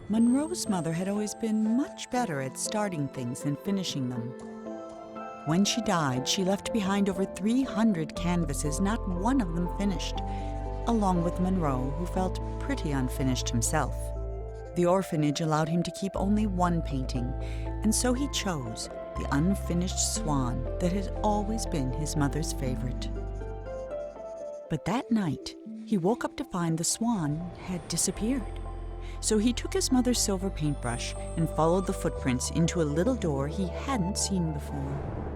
Monroe's mother had always been much better at starting things than finishing them. When she died, she left behind over 300 canvases, not one of them finished, along with Monroe, who felt pretty unfinished himself. The orphanage allowed him to keep only one painting, and so he chose the unfinished Swan that had always been his mother's favorite. But that night, he woke up to find the swan had disappeared. So he took his mother's silver paintbrush and followed the footprints into a little door he hadn't seen before.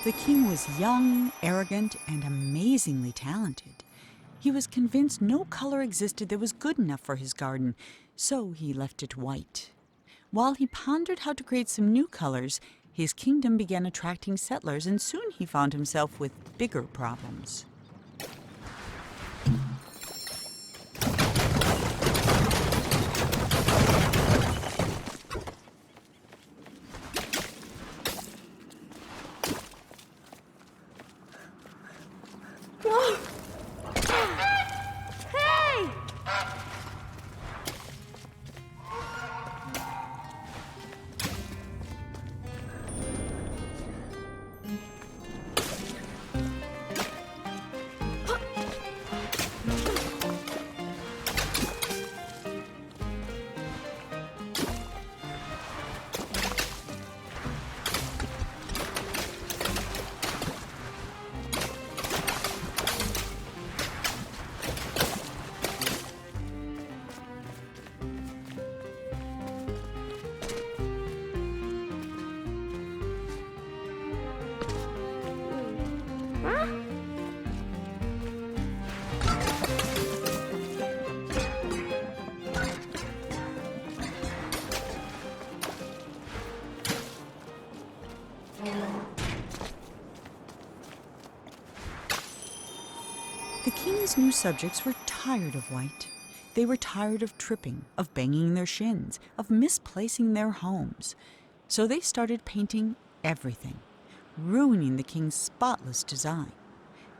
The king was young, arrogant, and amazingly talented. He was convinced no color existed that was good enough for his garden, so he left it white. While he pondered how to create some new colors, his kingdom began attracting settlers, and soon he found himself with bigger problems. Hey! The king's new subjects were tired of white. They were tired of tripping, of banging their shins, of misplacing their homes. So they started painting everything, ruining the king's spotless design.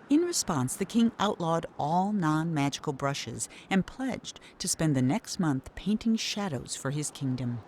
In response, the king outlawed all non-magical brushes and pledged to spend the next month painting shadows for his kingdom.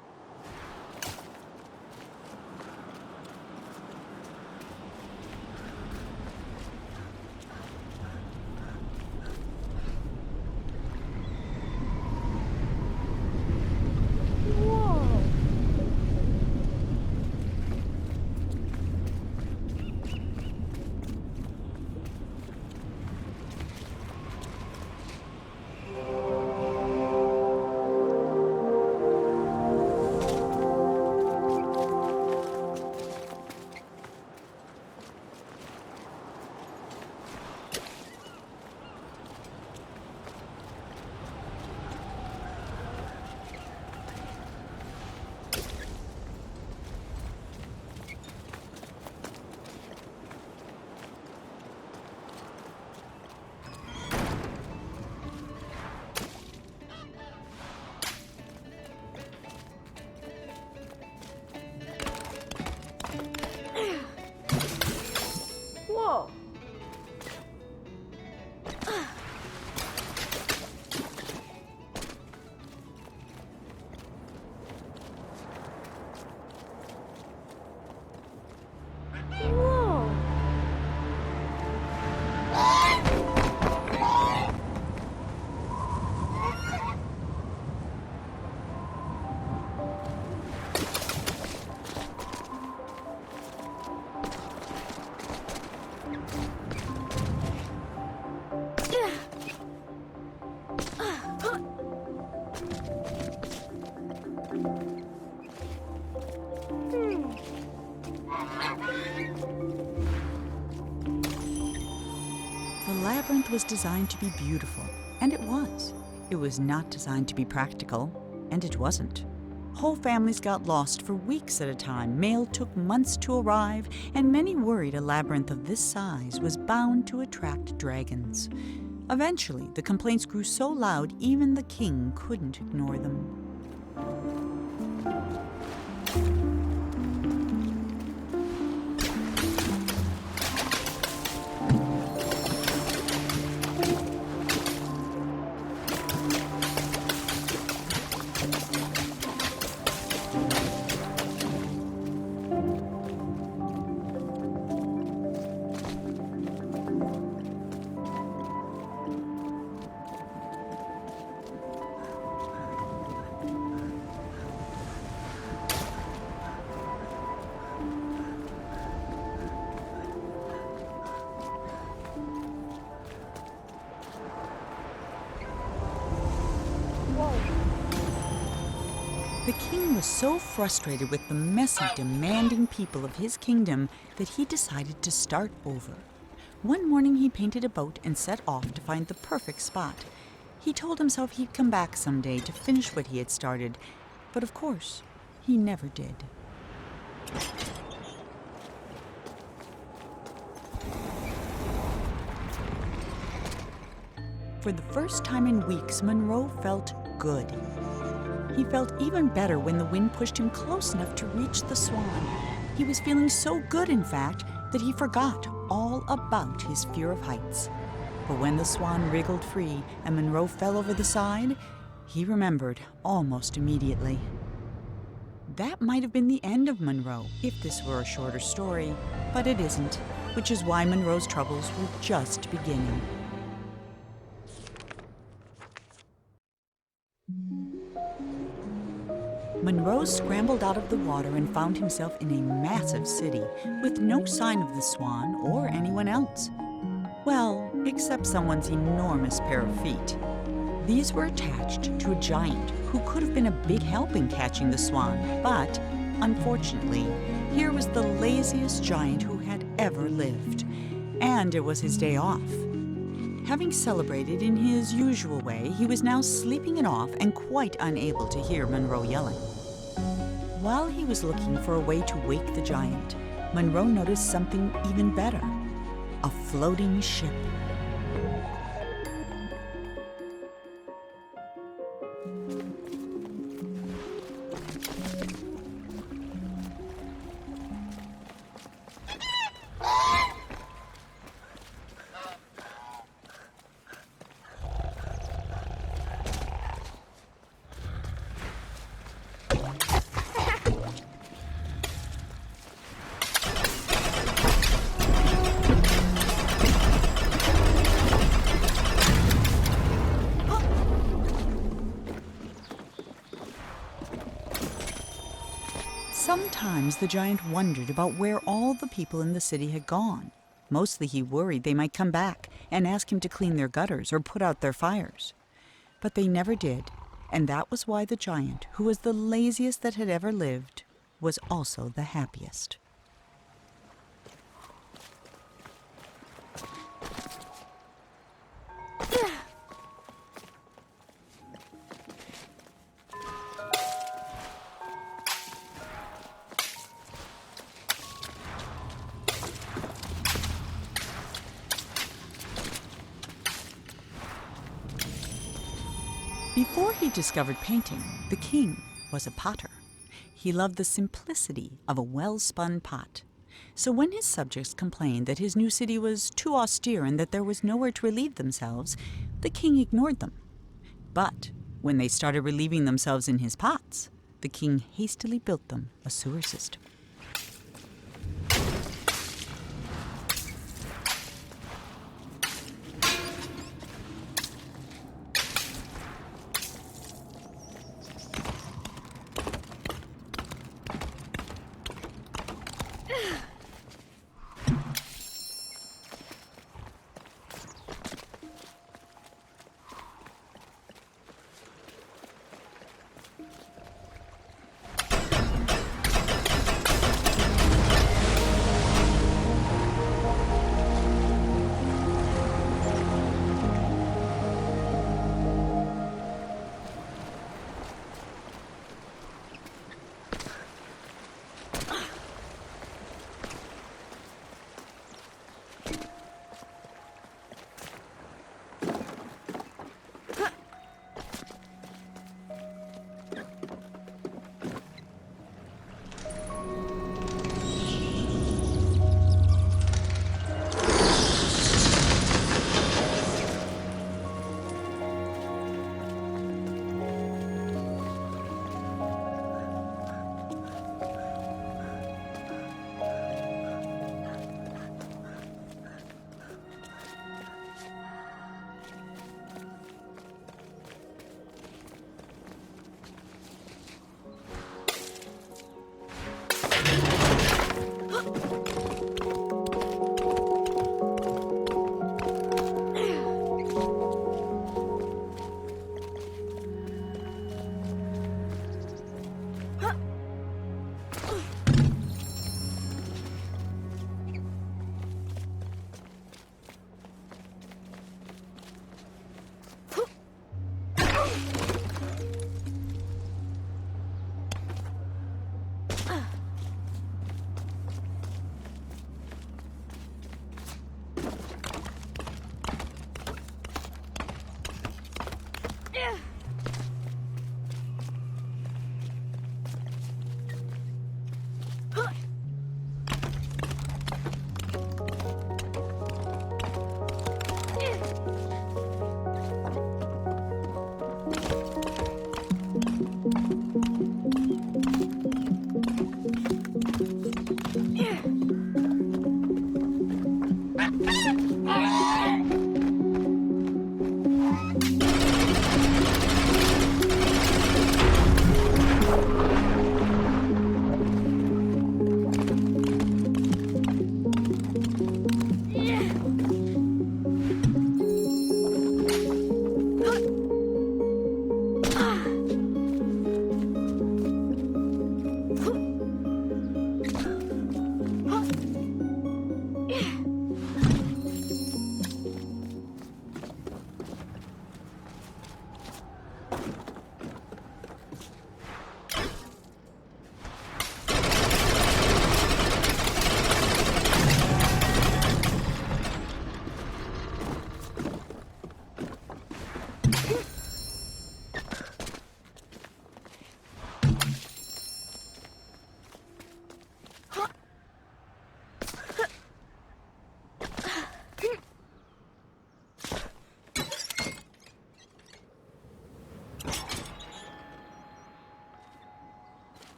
Whoa! Whoa! The labyrinth was designed to be beautiful, and it was. It was not designed to be practical, and it wasn't. Whole families got lost for weeks at a time, mail took months to arrive, and many worried a labyrinth of this size was bound to attract dragons. Eventually, the complaints grew so loud even the king couldn't ignore them. The king was so frustrated with the messy, demanding people of his kingdom that he decided to start over. One morning he painted a boat and set off to find the perfect spot. He told himself he'd come back someday to finish what he had started, but of course, he never did. For the first time in weeks, Monroe felt good. He felt even better when the wind pushed him close enough to reach the Swan. He was feeling so good, in fact, that he forgot all about his fear of heights. But when the Swan wriggled free and Monroe fell over the side, he remembered almost immediately. That might have been the end of Monroe if this were a shorter story, but it isn't, which is why Monroe's troubles were just beginning. Monroe scrambled out of the water and found himself in a massive city with no sign of the Swan or anyone else. Well, except someone's enormous pair of feet. These were attached to a giant who could have been a big help in catching the Swan, but unfortunately, here was the laziest giant who had ever lived, and it was his day off. Having celebrated in his usual way, he was now sleeping it off and quite unable to hear Monroe yelling. While he was looking for a way to wake the giant, Monroe noticed something even better: a floating ship. Sometimes the giant wondered about where all the people in the city had gone. Mostly he worried they might come back and ask him to clean their gutters or put out their fires. But they never did, and that was why the giant, who was the laziest that had ever lived, was also the happiest. Before he discovered painting, the king was a potter. He loved the simplicity of a well-spun pot. So when his subjects complained that his new city was too austere and that there was nowhere to relieve themselves, the king ignored them. But when they started relieving themselves in his pots, the king hastily built them a sewer system.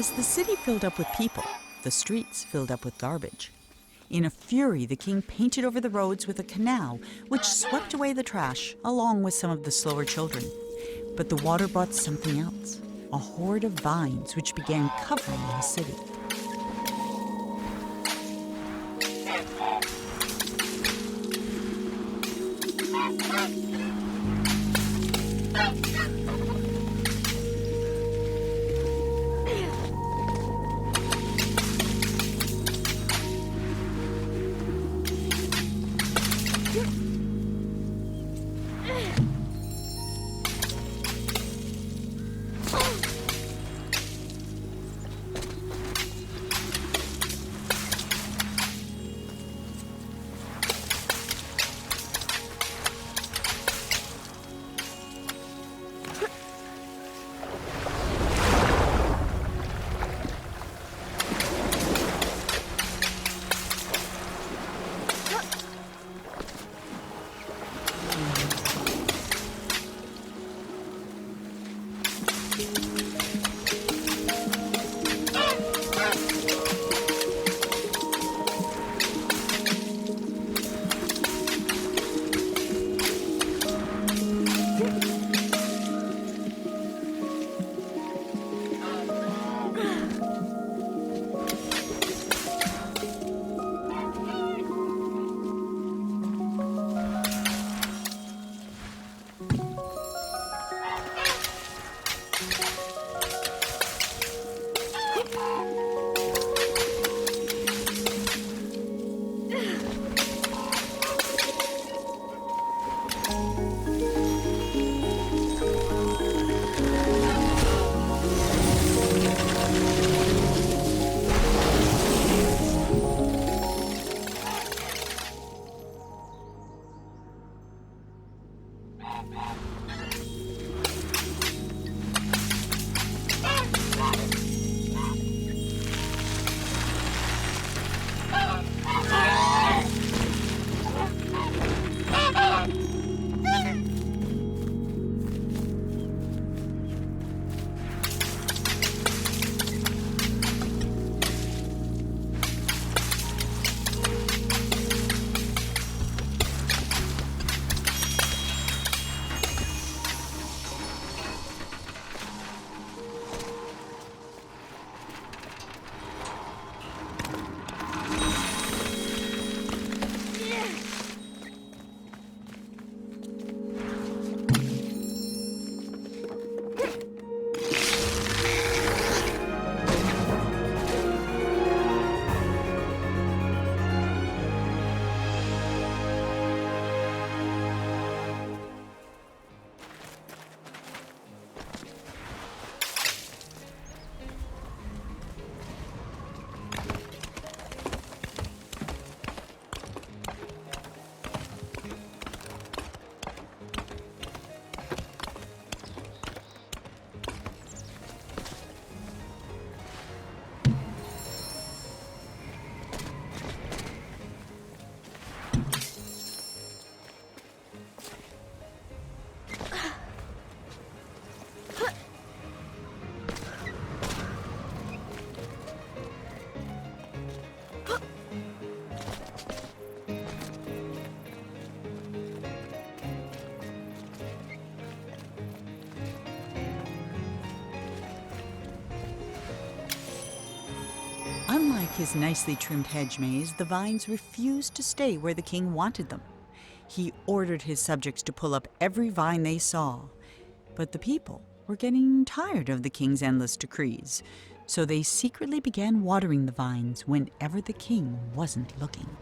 As the city filled up with people, the streets filled up with garbage. In a fury, the king painted over the roads with a canal, which swept away the trash, along with some of the slower children. But the water brought something else, a horde of vines which began covering the city. Unlike his nicely trimmed hedge maze, the vines refused to stay where the king wanted them. He ordered his subjects to pull up every vine they saw. But the people were getting tired of the king's endless decrees, so they secretly began watering the vines whenever the king wasn't looking.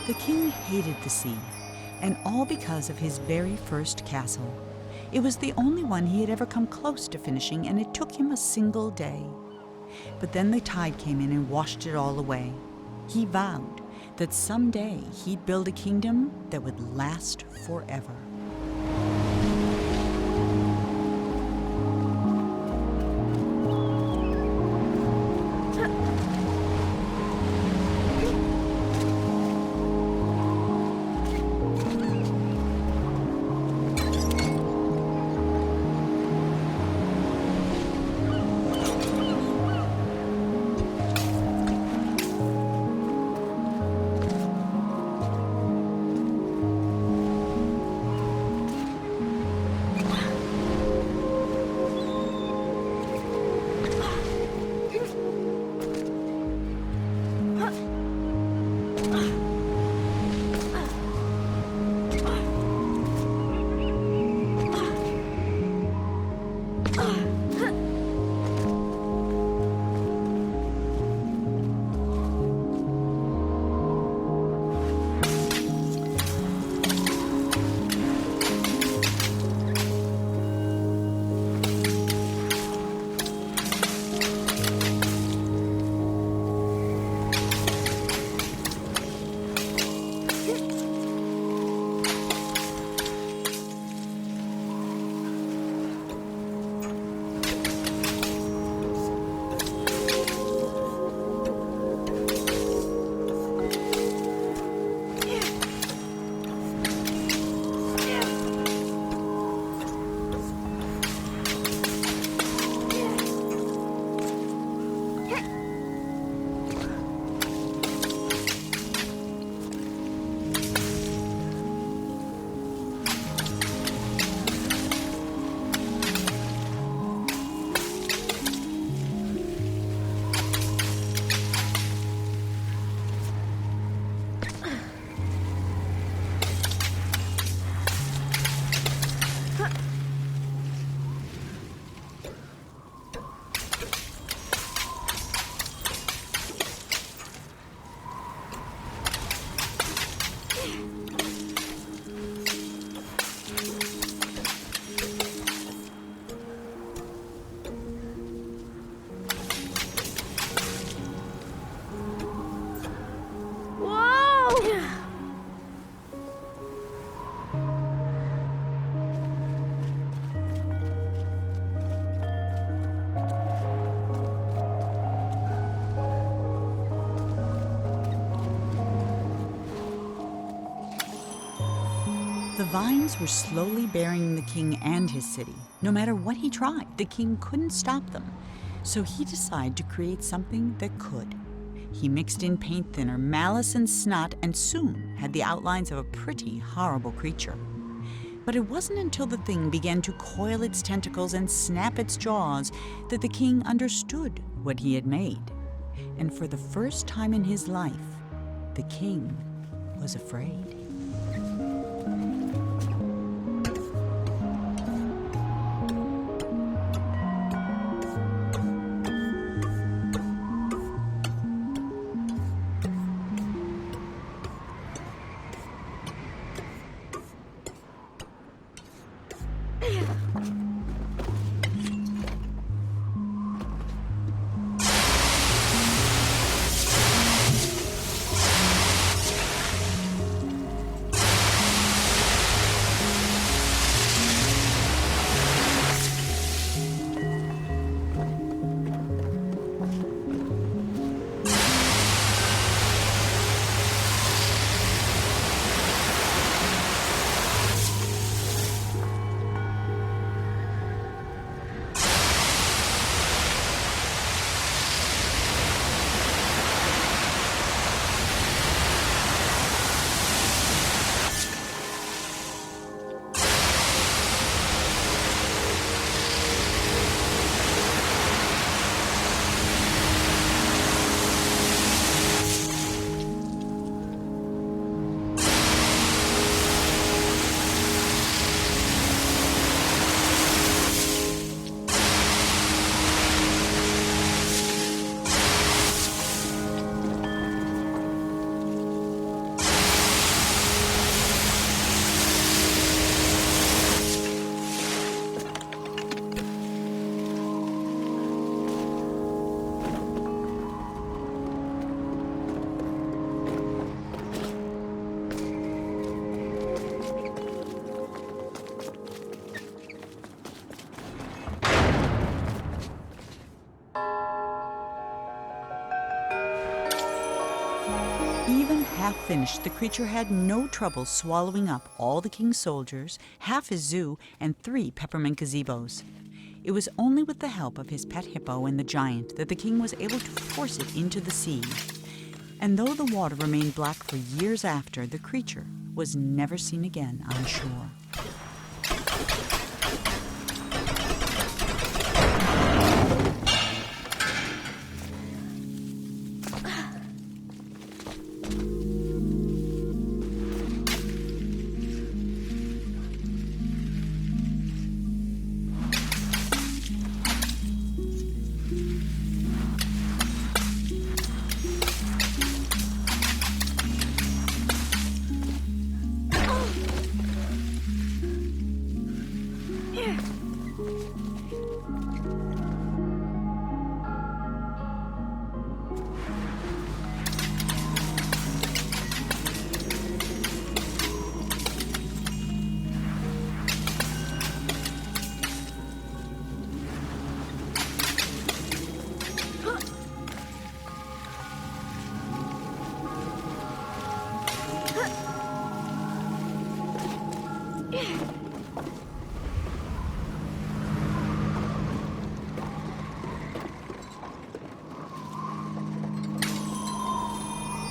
The king hated the sea, and all because of his very first castle. It was the only one he had ever come close to finishing, and it took him a single day. But then the tide came in and washed it all away. He vowed that someday he'd build a kingdom that would last forever. vines were slowly burying the king and his city. No matter what he tried, the king couldn't stop them. So he decided to create something that could. He mixed in paint thinner, malice, and snot, and soon had the outlines of a pretty horrible creature. But it wasn't until the thing began to coil its tentacles and snap its jaws that the king understood what he had made. And for the first time in his life, the king was afraid. Even half finished, the creature had no trouble swallowing up all the king's soldiers, half his zoo, and 3 peppermint gazebos. It was only with the help of his pet hippo and the giant that the king was able to force it into the sea. And though the water remained black for years after, the creature was never seen again on shore.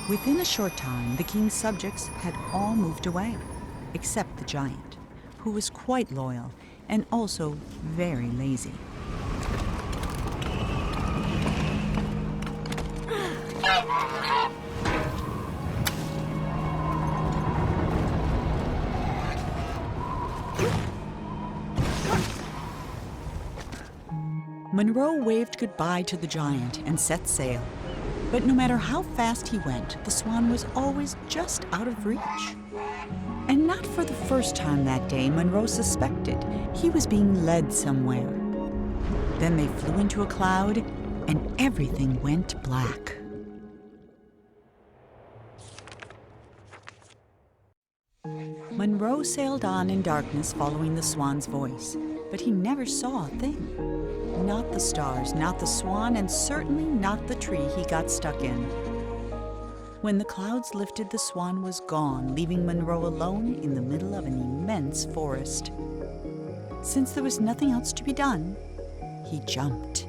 Within a short time, the king's subjects had all moved away, except the giant, who was quite loyal and also very lazy. Monroe waved goodbye to the giant and set sail. But no matter how fast he went, the Swan was always just out of reach. And not for the first time that day, Monroe suspected he was being led somewhere. Then they flew into a cloud, and everything went black. Monroe sailed on in darkness following the Swan's voice, but he never saw a thing. Not the stars, not the Swan, and certainly not the tree he got stuck in. When the clouds lifted, the swan was gone, leaving Monroe alone in the middle of an immense forest. Since there was nothing else to be done, he jumped.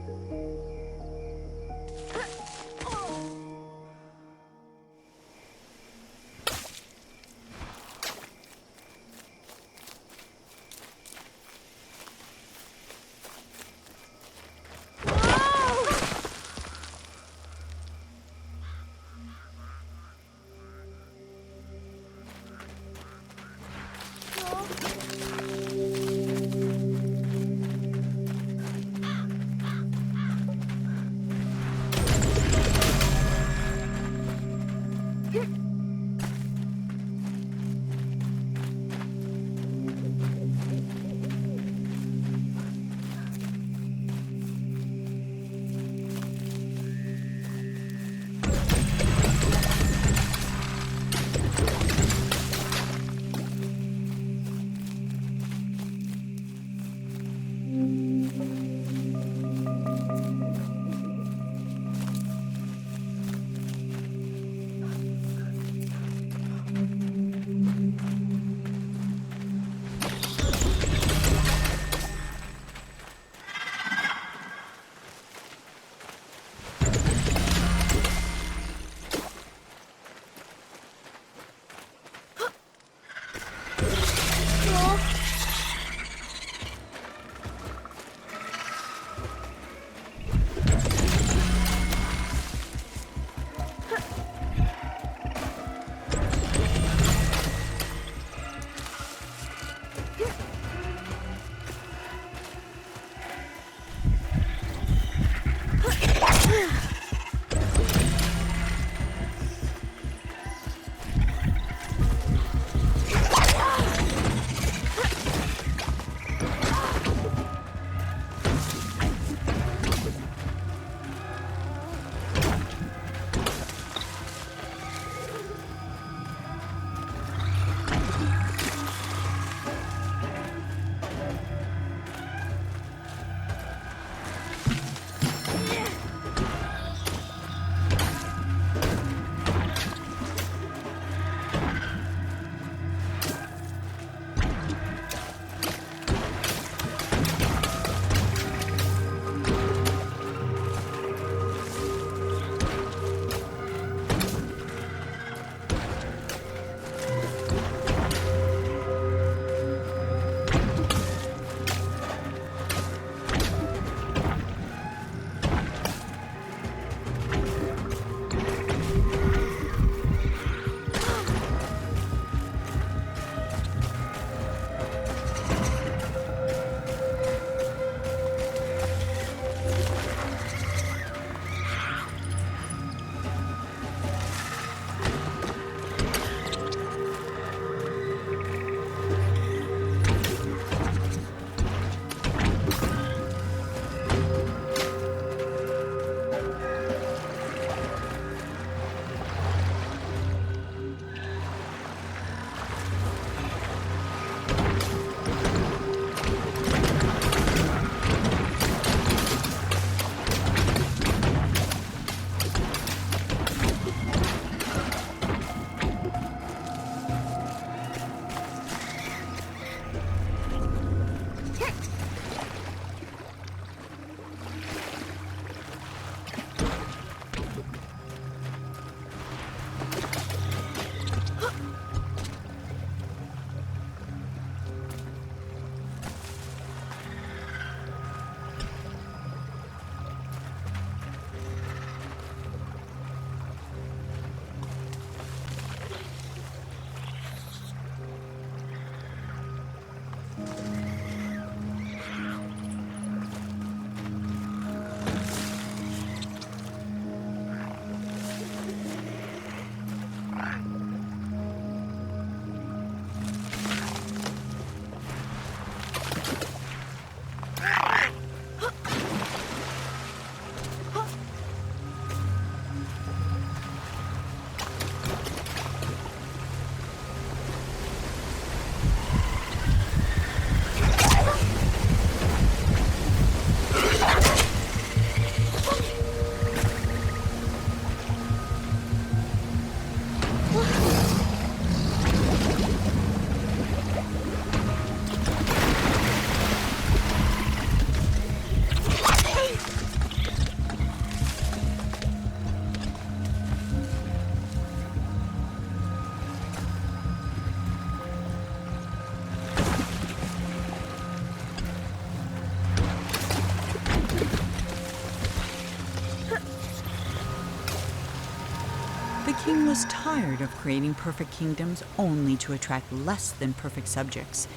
king was tired of creating perfect kingdoms only to attract less than perfect subjects.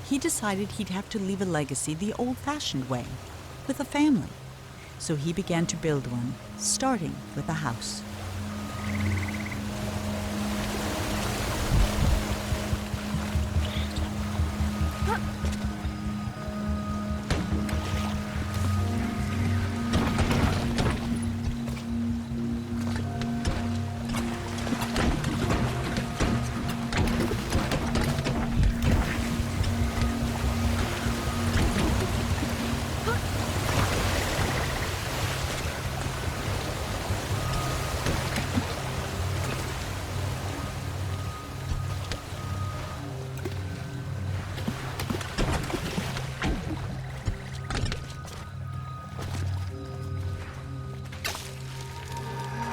He decided he'd have to leave a legacy the old-fashioned way, with a family. So he began to build one, starting with a house.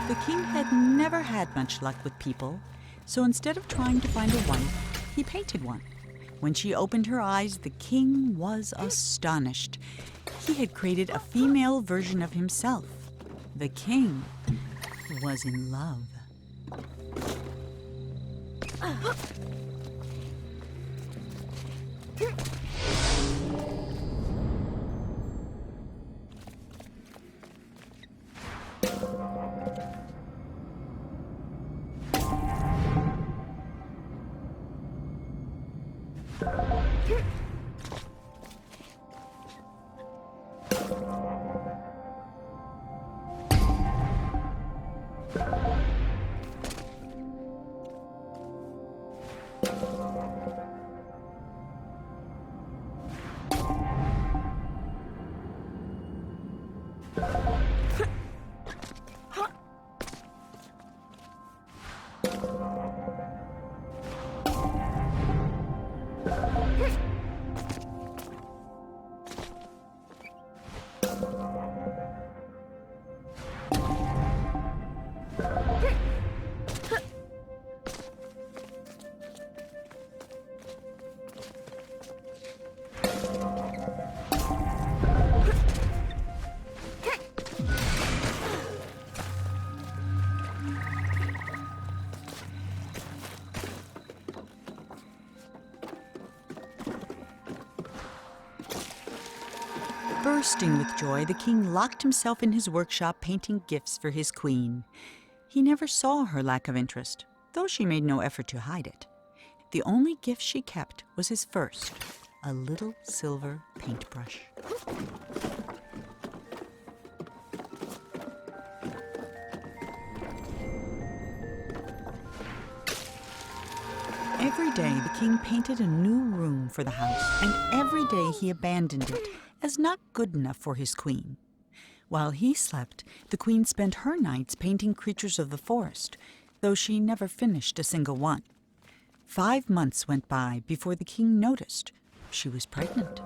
The king had never had much luck with people, so instead of trying to find a wife, he painted one. When she opened her eyes, the king was astonished. He had created a female version of himself. The king was in love. Bursting with joy, the king locked himself in his workshop painting gifts for his queen. He never saw her lack of interest, though she made no effort to hide it. The only gift she kept was his first, a little silver paintbrush. Every day, the king painted a new room for the house, and every day he abandoned it as not good enough for his queen. While he slept, the queen spent her nights painting creatures of the forest, though she never finished a single one. 5 months went by before the king noticed she was pregnant.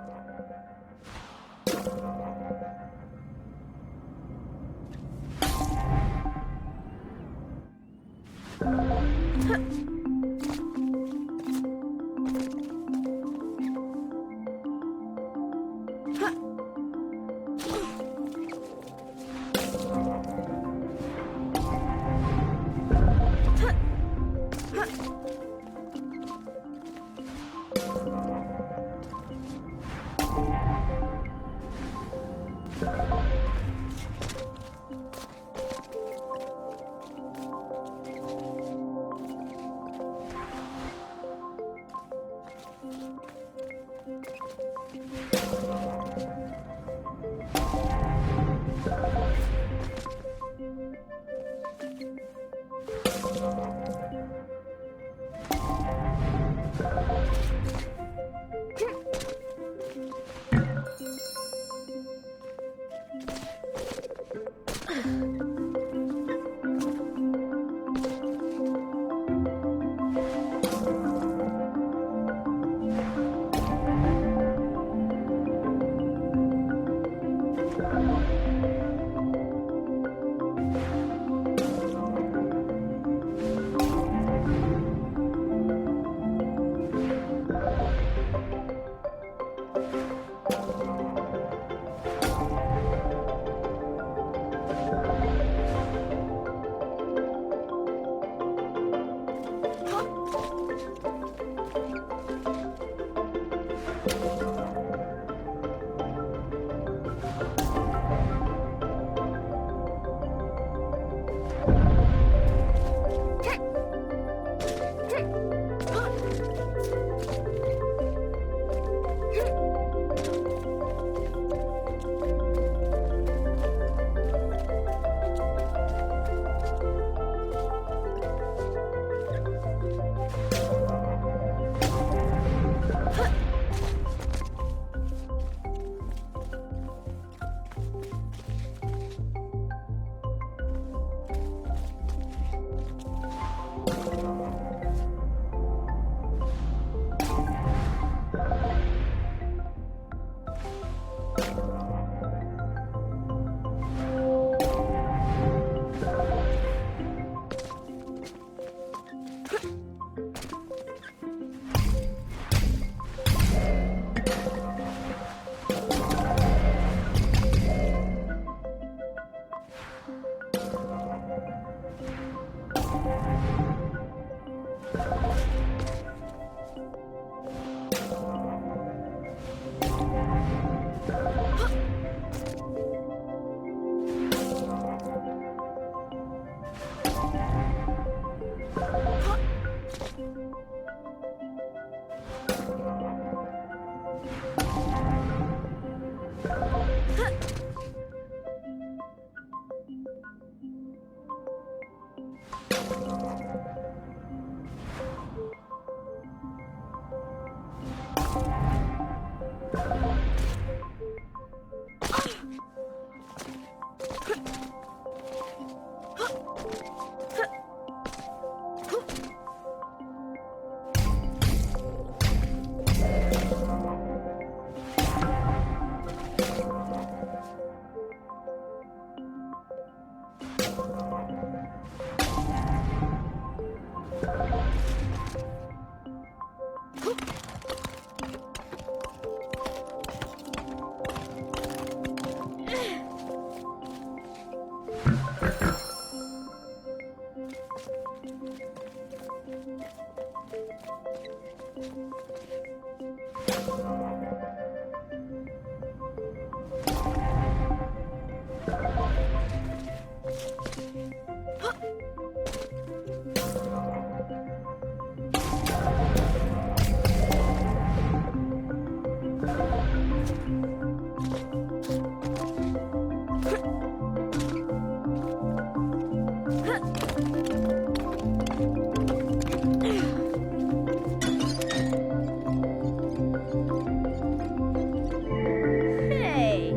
Hey.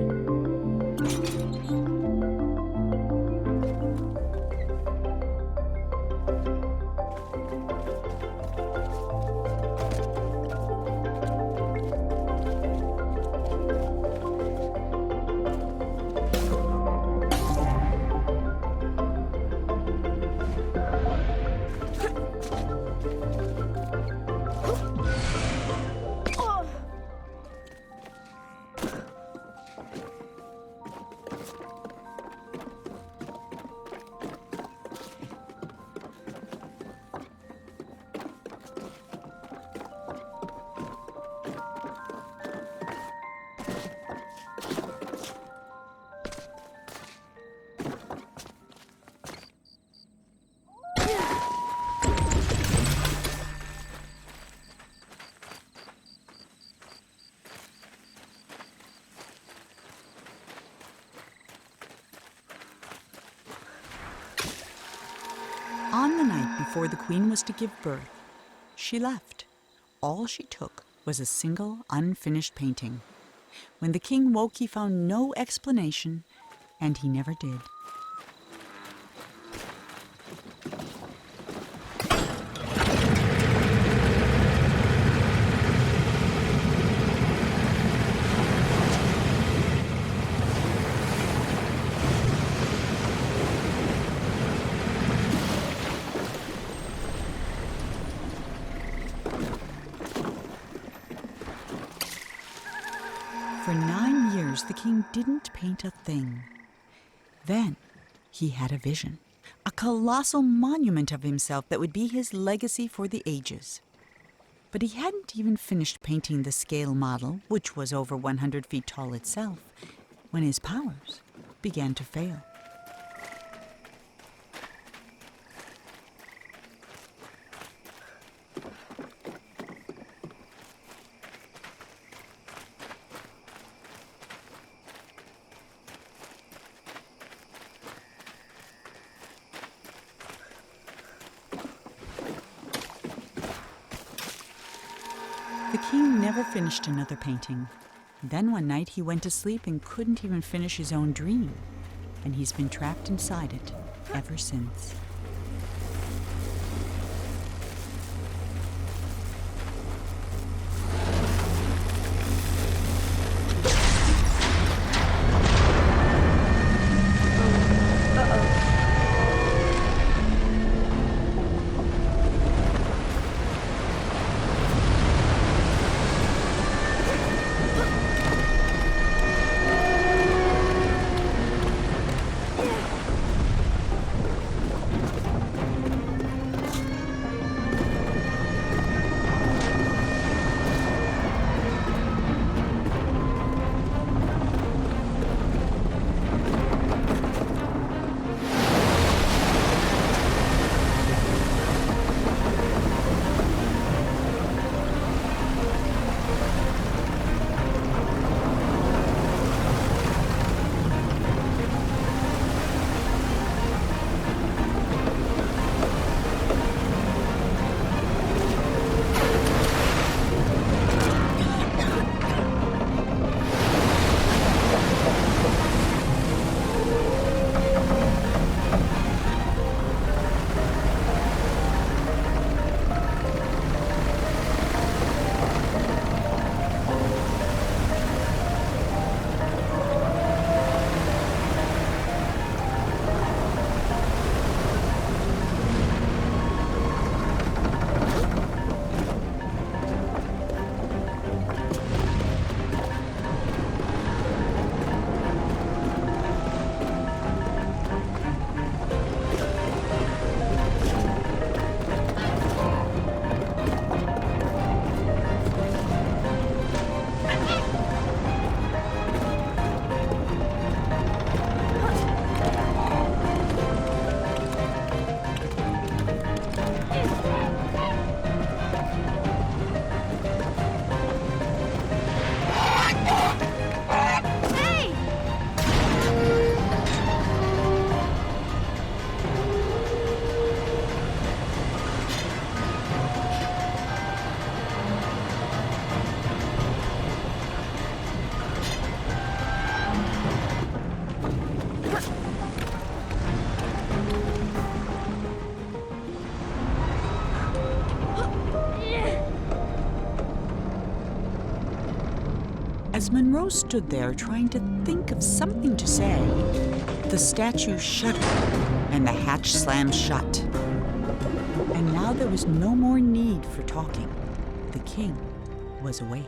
On the night before the queen was to give birth, she left. All she took was a single unfinished painting. When the king woke, he found no explanation, and he never did. For 9 years, the king didn't paint a thing. Then he had a vision, a colossal monument of himself that would be his legacy for the ages. But he hadn't even finished painting the scale model, which was over 100 feet tall itself, when his powers began to fail. The king never finished another painting. Then one night he went to sleep and couldn't even finish his own dream, and he's been trapped inside it ever since. As Monroe stood there trying to think of something to say, the statue shuddered and the hatch slammed shut. And now there was no more need for talking. The king was awake.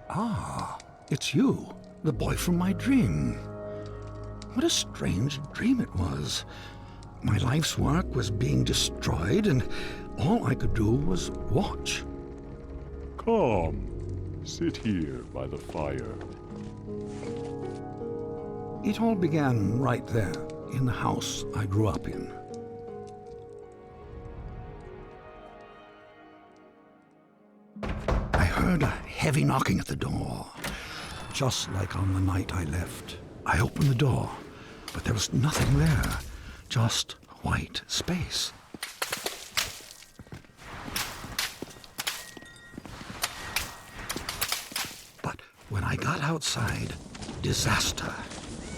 Ah, it's you, the boy from my dream. What a strange dream it was. My life's work was being destroyed, and all I could do was watch. Come, sit here by the fire. It all began right there, in the house I grew up in. I heard a heavy knocking at the door, just like on the night I left. I opened the door, but there was nothing there, just white space. But when I got outside, disaster.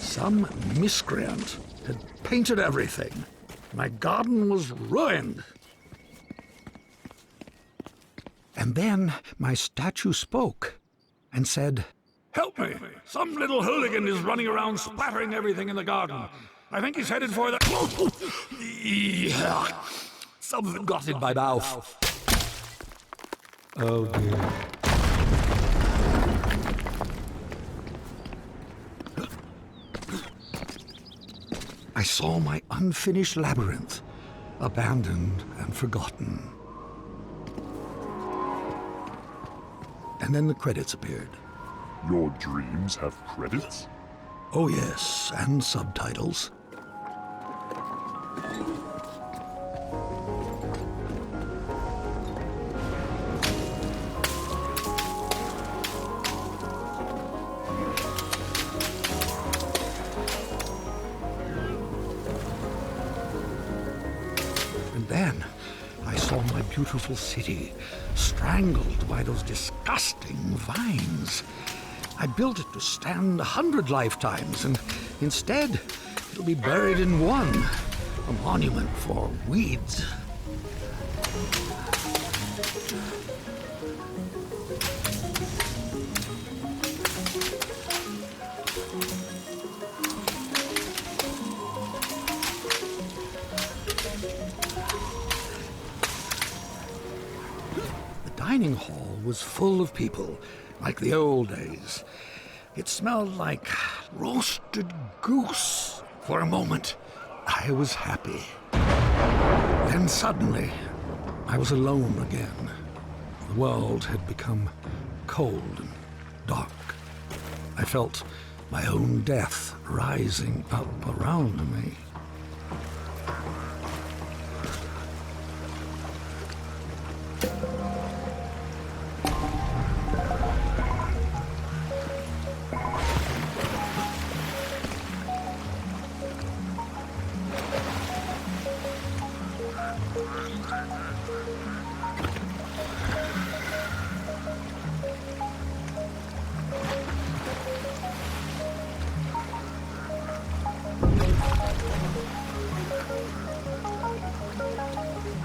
Some miscreant had painted everything. My garden was ruined. And then my statue spoke and said, "Help me! Some little hooligan is running around splattering everything in the garden. I think he's headed for the..." Something got in my mouth. Oh dear. I saw my unfinished labyrinth, abandoned and forgotten. And then the credits appeared. Your dreams have credits? Oh yes, and subtitles. And then I saw my beautiful city strangled by those disgusting vines. I built it to stand 100 lifetimes, and instead, it'll be buried in one, a monument for weeds. The dining hall was full of people, like the old days. It smelled like roasted goose. For a moment, I was happy. Then suddenly, I was alone again. The world had become cold and dark. I felt my own death rising up around me.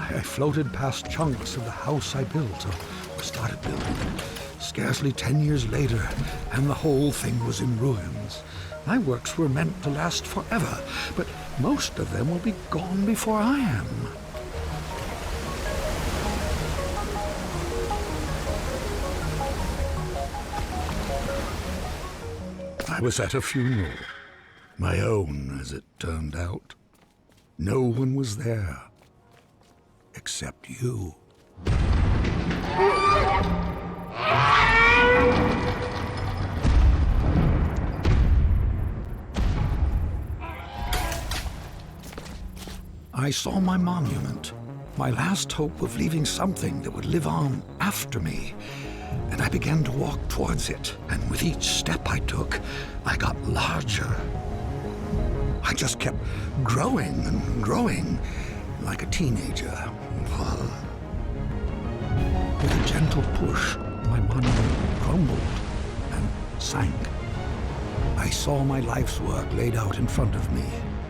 I floated past chunks of the house I built, or started building. Scarcely 10 years later, and the whole thing was in ruins. My works were meant to last forever, but most of them will be gone before I am. I was at a funeral. My own, as it turned out. No one was there. Except you. I saw my monument, my last hope of leaving something that would live on after me. And I began to walk towards it, and with each step I took, I got larger. I just kept growing and growing, like a teenager. With a gentle push, my monument crumbled and sank. I saw my life's work laid out in front of me,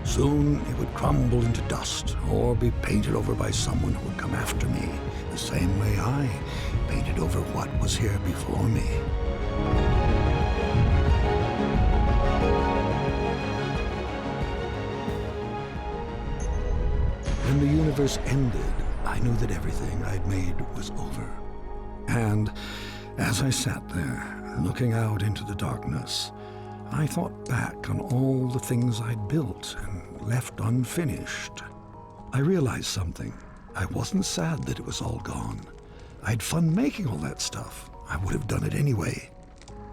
Soon it would crumble into dust or be painted over by someone who would come after me, the same way I painted over what was here before me. When the universe ended, I knew that everything I'd made was over. And as I sat there, looking out into the darkness, I thought back on all the things I'd built and left unfinished. I realized something. I wasn't sad that it was all gone. I had fun making all that stuff. I would have done it anyway.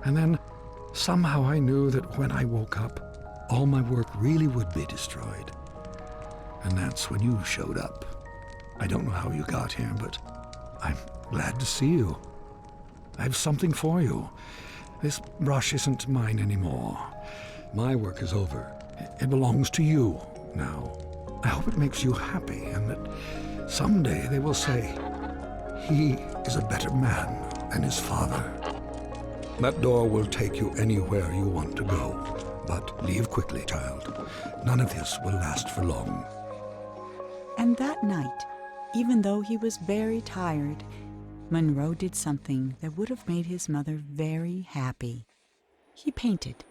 And then somehow I knew that when I woke up, all my work really would be destroyed. And that's when you showed up. I don't know how you got here, but I'm glad to see you. I have something for you. This brush isn't mine anymore. My work is over. It belongs to you now. I hope it makes you happy and that someday they will say, he is a better man than his father. That door will take you anywhere you want to go. But leave quickly, child. None of this will last for long. And that night, even though he was very tired, Monroe did something that would have made his mother very happy. He painted.